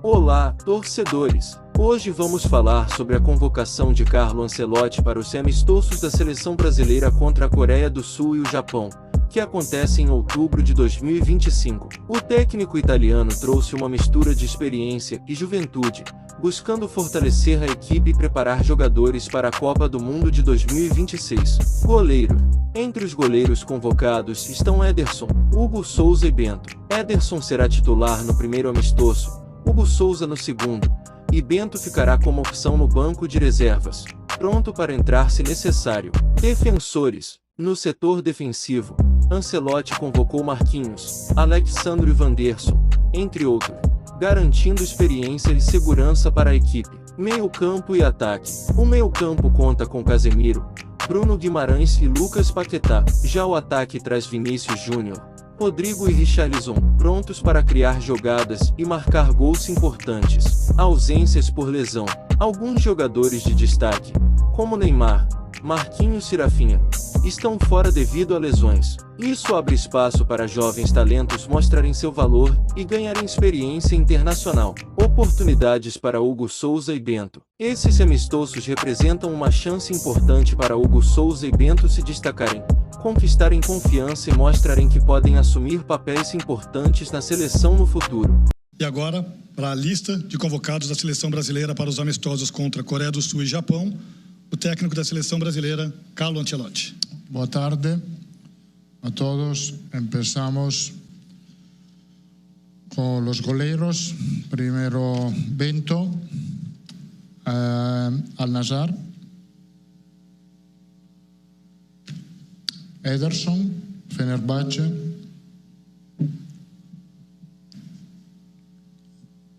Olá, torcedores! Hoje vamos falar sobre a convocação de Carlo Ancelotti para os amistosos da seleção brasileira contra a Coreia do Sul e o Japão, que acontece em outubro de 2025. O técnico italiano trouxe uma mistura de experiência e juventude, buscando fortalecer a equipe e preparar jogadores para a Copa do Mundo de 2026. Goleiro. Entre os goleiros convocados estão Ederson, Hugo Souza e Bento. Ederson será titular no primeiro amistoso, Hugo Souza no segundo, e Bento ficará como opção no banco de reservas, pronto para entrar se necessário. Defensores. No setor defensivo, Ancelotti convocou Marquinhos, Alexandre Vanderson, entre outros, garantindo experiência e segurança para a equipe. Meio-campo e ataque. O meio-campo conta com Casemiro, Bruno Guimarães e Lucas Paquetá. Já o ataque traz Vinícius Júnior, Rodrigo e Richarlison, prontos para criar jogadas e marcar gols importantes. Ausências por lesão. Alguns jogadores de destaque, como Neymar, Marquinhos e Rafinha, estão fora devido a lesões. Isso abre espaço para jovens talentos mostrarem seu valor e ganharem experiência internacional. Oportunidades para Hugo Souza e Bento. Esses amistosos representam uma chance importante para Hugo Souza e Bento se destacarem, conquistarem confiança e mostrarem que podem assumir papéis importantes na seleção no futuro. E agora, para a lista de convocados da seleção brasileira para os amistosos contra Coreia do Sul e Japão, o técnico da seleção brasileira, Carlo Ancelotti. Boa tarde a todos. Empezamos con los goleros. Primero Bento, Al-Nassr. Ederson, Fenerbahçe.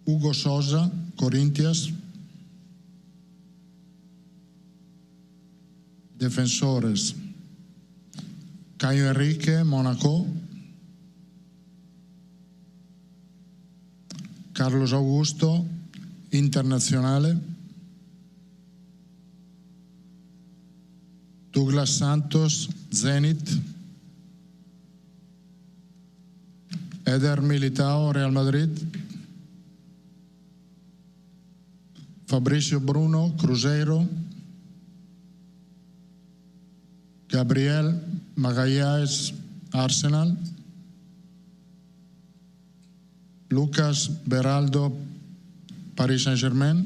Hugo Souza, Corinthians. Defensores: Caio Henrique, Mónaco. Carlos Augusto, Internazionale. Douglas Santos, Zenit. Eder Militao, Real Madrid. Fabrizio Bruno, Cruzeiro. Gabriel Magalhães, Arsenal. Lucas Beraldo, Paris Saint-Germain.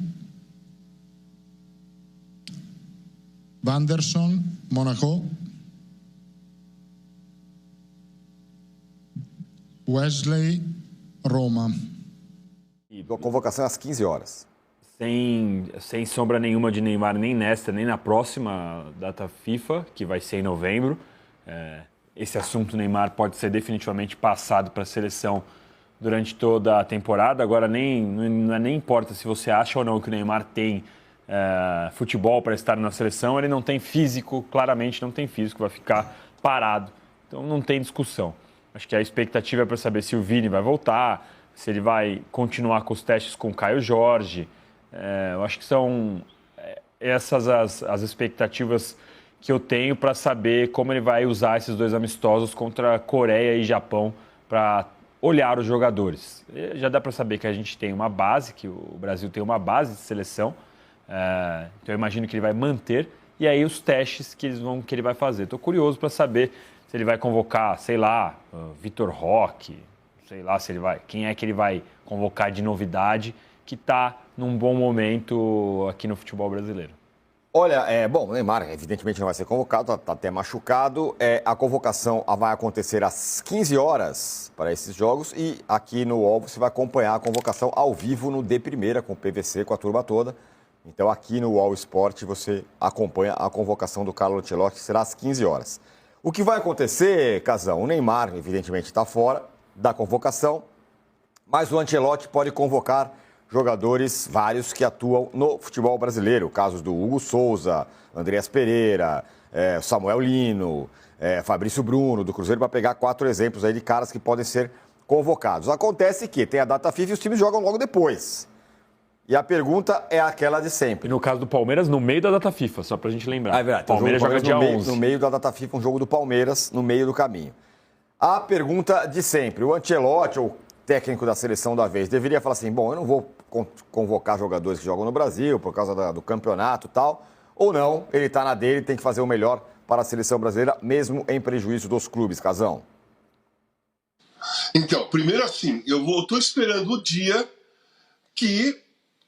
Vanderson, Monaco. Wesley, Roma. A convocação é às 15 horas. Sem sombra nenhuma de Neymar, nem nesta, nem na próxima data FIFA, que vai ser em novembro. Esse assunto Neymar pode ser definitivamente passado para a seleção durante toda a temporada. Agora, nem importa se você acha ou não que o Neymar tem futebol para estar na seleção, ele não tem físico, claramente não tem físico, vai ficar parado. Então não tem discussão. Acho que a expectativa é para saber se o Vini vai voltar, se ele vai continuar com os testes com o Caio Jorge. Eu acho que são essas as expectativas que eu tenho para saber como ele vai usar esses dois amistosos contra Coreia e Japão para olhar os jogadores. Já dá para saber que a gente tem uma base, que o Brasil tem uma base de seleção, então eu imagino que ele vai manter, e aí os testes que ele vai fazer. Estou curioso para saber se ele vai convocar, sei lá, Vitor Roque, sei lá se ele vai, quem é que ele vai convocar de novidade, que está num bom momento aqui no futebol brasileiro. Olha, o Neymar evidentemente não vai ser convocado, está até machucado. A convocação vai acontecer às 15 horas para esses jogos e aqui no UOL você vai acompanhar a convocação ao vivo no D Primeira, com o PVC, com a turma toda. Então aqui no UOL Esporte você acompanha a convocação do Carlo Ancelotti, que será às 15 horas. O que vai acontecer, Casão? O Neymar evidentemente está fora da convocação, mas o Ancelotti pode convocar jogadores vários que atuam no futebol brasileiro. Casos do Hugo Souza, Andreas Pereira, Samuel Lino, Fabrício Bruno, do Cruzeiro, para pegar 4 exemplos aí de caras que podem ser convocados. Acontece que tem a data FIFA e os times jogam logo depois. E a pergunta é aquela de sempre. E no caso do Palmeiras, no meio da data FIFA, só pra gente lembrar. É verdade. O Palmeiras joga dia 11. No meio da data FIFA, um jogo do Palmeiras, no meio do caminho. A pergunta de sempre. O Ancelotti, ou técnico da seleção da vez, deveria falar assim, bom, eu não vou convocar jogadores que jogam no Brasil por causa do campeonato e tal, ou não, ele está na dele, tem que fazer o melhor para a seleção brasileira, mesmo em prejuízo dos clubes, Casão? Então, primeiro assim, eu estou esperando o dia que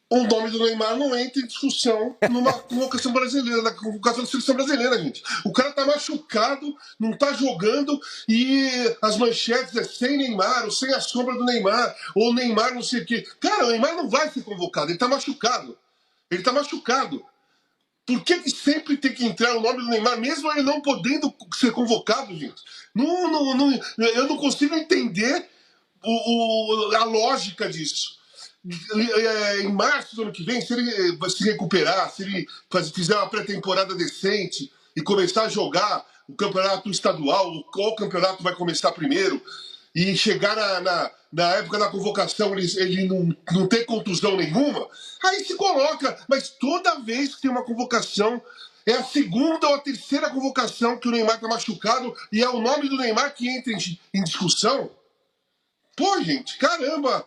o nome do Neymar não entre em discussão numa convocação brasileira, na convocação da seleção brasileira, gente. O cara tá machucado, não tá jogando e as manchetes é sem Neymar, ou sem a sombra do Neymar, ou Neymar não sei o quê. Cara, o Neymar não vai ser convocado, ele tá machucado. Ele tá machucado. Por que sempre tem que entrar o nome do Neymar, mesmo ele não podendo ser convocado, gente? Eu não consigo entender a lógica disso. Em março do ano que vem, se ele se recuperar, se ele fizer uma pré-temporada decente e começar a jogar o campeonato estadual, qual campeonato vai começar primeiro, e chegar na época da convocação ele não ter contusão nenhuma, aí se coloca. Mas toda vez que tem uma convocação, é a segunda ou a terceira convocação que o Neymar está machucado e é o nome do Neymar que entra em discussão. Pô, gente, caramba,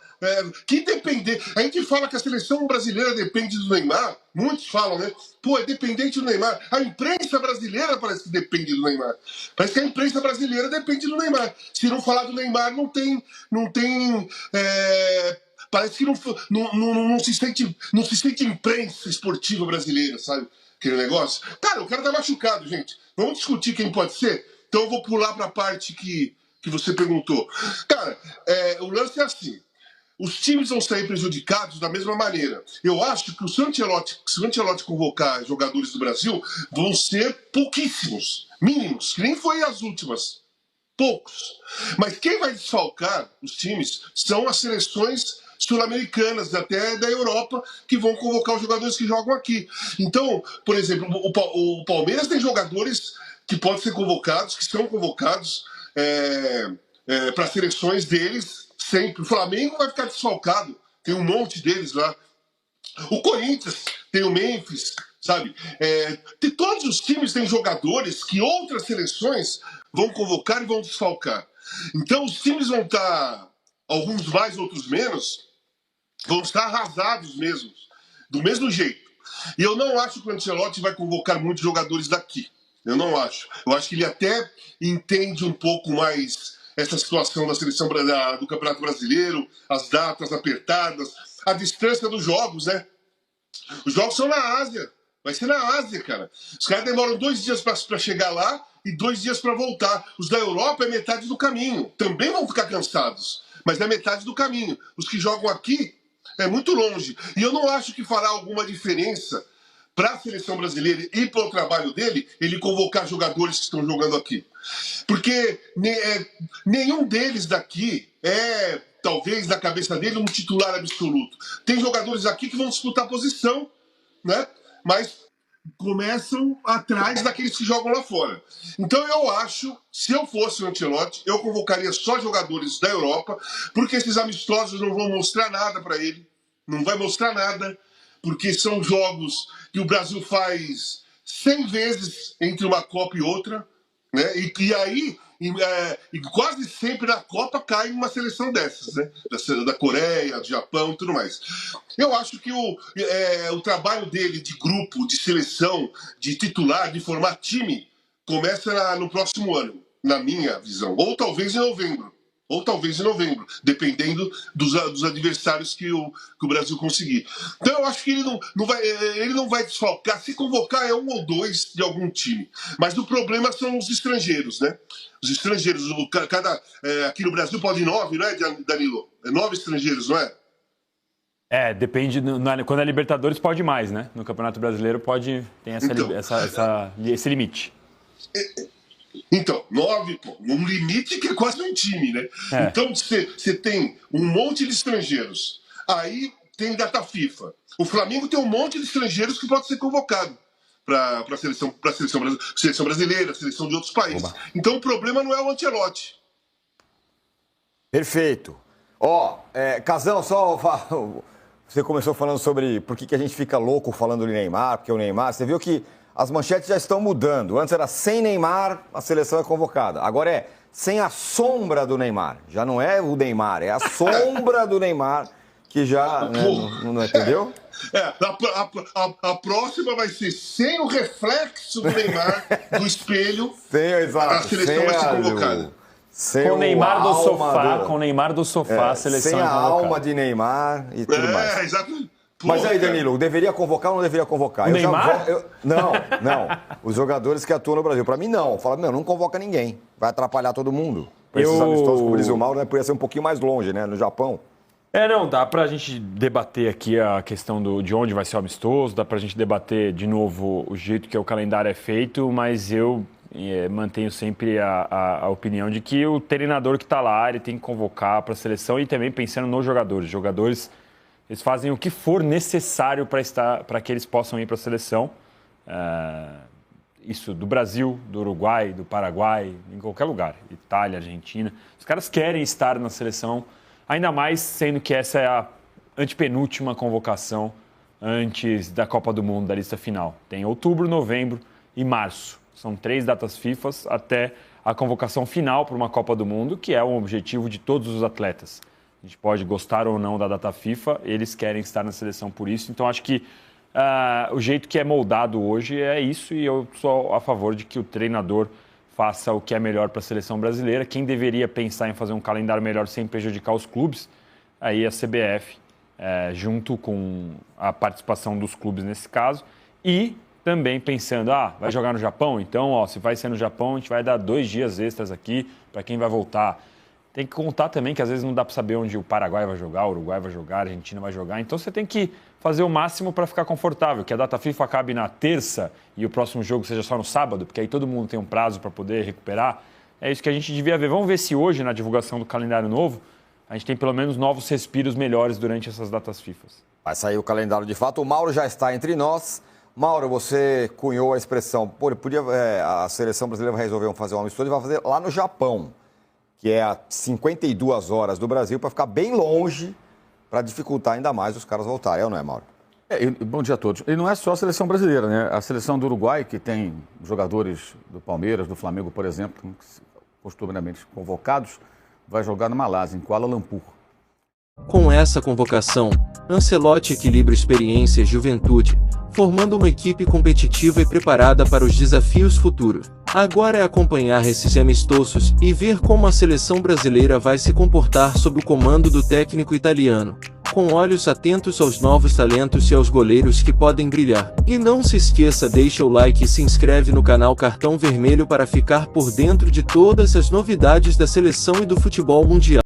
que depender. A gente fala que a seleção brasileira depende do Neymar, muitos falam, né? Pô, é dependente do Neymar. A imprensa brasileira parece que depende do Neymar. Parece que a imprensa brasileira depende do Neymar. Se não falar do Neymar, não tem parece que não se sente imprensa esportiva brasileira, sabe? Aquele negócio. Cara, o cara tá machucado, gente. Vamos discutir quem pode ser? Então eu vou pular pra parte que você perguntou. Cara, o lance é assim. Os times vão sair prejudicados da mesma maneira. Eu acho que se o Ancelotti convocar jogadores do Brasil, vão ser pouquíssimos, mínimos, que nem foi as últimas. Poucos. Mas quem vai desfalcar os times são as seleções sul-americanas, até da Europa, que vão convocar os jogadores que jogam aqui. Então, por exemplo, o Palmeiras tem jogadores que podem ser convocados, que são convocados para seleções deles sempre. O Flamengo vai ficar desfalcado, tem um monte deles lá. O Corinthians tem o Memphis, sabe? Todos os times têm jogadores que outras seleções vão convocar e vão desfalcar. Então os times vão estar, alguns mais, outros menos, vão estar arrasados mesmo, do mesmo jeito. E eu não acho que o Ancelotti vai convocar muitos jogadores daqui. Eu não acho. Eu acho que ele até entende um pouco mais essa situação da seleção do Campeonato Brasileiro, as datas apertadas, a distância dos jogos, né? Os jogos são na Ásia. Vai ser na Ásia, cara. Os caras demoram 2 dias para chegar lá e 2 dias para voltar. Os da Europa é metade do caminho. Também vão ficar cansados, mas é metade do caminho. Os que jogam aqui é muito longe. E eu não acho que fará alguma diferença para a seleção brasileira e para o trabalho dele, ele convocar jogadores que estão jogando aqui. Porque nenhum deles daqui é, talvez, na cabeça dele, um titular absoluto. Tem jogadores aqui que vão disputar posição, né? Mas começam atrás daqueles que jogam lá fora. Então eu acho, se eu fosse o Ancelotti, eu convocaria só jogadores da Europa, porque esses amistosos não vão mostrar nada para ele. Não vai mostrar nada, porque são jogos que o Brasil faz 100 vezes entre uma Copa e outra, né? E aí, quase sempre na Copa cai uma seleção dessas, né? Da Coreia, do Japão e tudo mais. Eu acho que o trabalho dele de grupo, de seleção, de titular, de formar time, começa no próximo ano, na minha visão. Ou talvez em novembro. Dependendo dos adversários que o Brasil conseguir. Então eu acho que ele não vai desfalcar. Se convocar é 1 ou 2 de algum time. Mas o problema são os estrangeiros, né? Os estrangeiros, aqui no Brasil pode ir 9, não é, Danilo? 9 estrangeiros, não é? Depende. Quando é Libertadores pode mais, né? No Campeonato Brasileiro tem esse limite. Então, 9, pô, um limite que é quase um time, né? Então, você tem um monte de estrangeiros. Aí tem data FIFA. O Flamengo tem um monte de estrangeiros que pode ser convocado para a seleção brasileira, seleção de outros países. Oba. Então, o problema não é o Ancelotti. Perfeito. Casão, você começou falando sobre por que a gente fica louco falando de Neymar, porque o Neymar, você viu que as manchetes já estão mudando. Antes era sem Neymar, a seleção é convocada. Agora é sem a sombra do Neymar. Já não é o Neymar, é a sombra do Neymar que já, né, não entendeu? A próxima vai ser sem o reflexo do Neymar do espelho. A seleção vai ser convocada. Com o Neymar do sofá, com o Neymar do sofá, a seleção sem é a convocada. alma de Neymar e tudo mais. Exatamente. Mas aí, Danilo, deveria convocar ou não deveria convocar? O Neymar? Não. Os jogadores que atuam no Brasil. Pra mim, não. Fala, não convoca ninguém. Vai atrapalhar todo mundo. Esses amistosos, como diz o Mauro, né, podia ser um pouquinho mais longe, né? No Japão. Não, dá pra gente debater aqui a questão de onde vai ser o amistoso, dá pra gente debater de novo o jeito que o calendário é feito, mas eu mantenho sempre a opinião de que o treinador que tá lá, ele tem que convocar pra seleção e também pensando nos jogadores. Os jogadores, eles fazem o que for necessário para que eles possam ir pra seleção. Isso do Brasil, do Uruguai, do Paraguai, em qualquer lugar. Itália, Argentina. Os caras querem estar na seleção, ainda mais sendo que essa é a antepenúltima convocação antes da Copa do Mundo, da lista final. Tem outubro, novembro e março. São 3 datas FIFA até a convocação final para uma Copa do Mundo, que é o objetivo de todos os atletas. A gente pode gostar ou não da data FIFA, eles querem estar na seleção por isso. Então, acho que o jeito que é moldado hoje é isso, e eu sou a favor de que o treinador faça o que é melhor para a seleção brasileira. Quem deveria pensar em fazer um calendário melhor sem prejudicar os clubes, aí a CBF, junto com a participação dos clubes nesse caso, e também pensando, vai jogar no Japão? Então, se vai ser no Japão, a gente vai dar 2 dias extras aqui para quem vai voltar. Tem que contar também que às vezes não dá para saber onde o Paraguai vai jogar, o Uruguai vai jogar, a Argentina vai jogar. Então você tem que fazer o máximo para ficar confortável, que a data FIFA acabe na terça e o próximo jogo seja só no sábado, porque aí todo mundo tem um prazo para poder recuperar. É isso que a gente devia ver. Vamos ver se hoje, na divulgação do calendário novo, a gente tem pelo menos novos respiros melhores durante essas datas FIFA. Vai sair o calendário de fato. O Mauro já está entre nós. Mauro, você cunhou a expressão, a seleção brasileira vai resolver fazer um amistoso e vai fazer lá no Japão, que é a 52 horas do Brasil, para ficar bem longe, para dificultar ainda mais os caras voltarem, ou não é, Mauro? Bom dia a todos. E não é só a seleção brasileira, né? A seleção do Uruguai, que tem jogadores do Palmeiras, do Flamengo, por exemplo, costumeiramente convocados, vai jogar no Malásia, em Kuala Lumpur. Com essa convocação, Ancelotti equilibra experiência e juventude, formando uma equipe competitiva e preparada para os desafios futuros. Agora é acompanhar esses amistosos e ver como a seleção brasileira vai se comportar sob o comando do técnico italiano, com olhos atentos aos novos talentos e aos goleiros que podem brilhar. E não se esqueça, deixa o like e se inscreve no canal Cartão Vermelho para ficar por dentro de todas as novidades da seleção e do futebol mundial.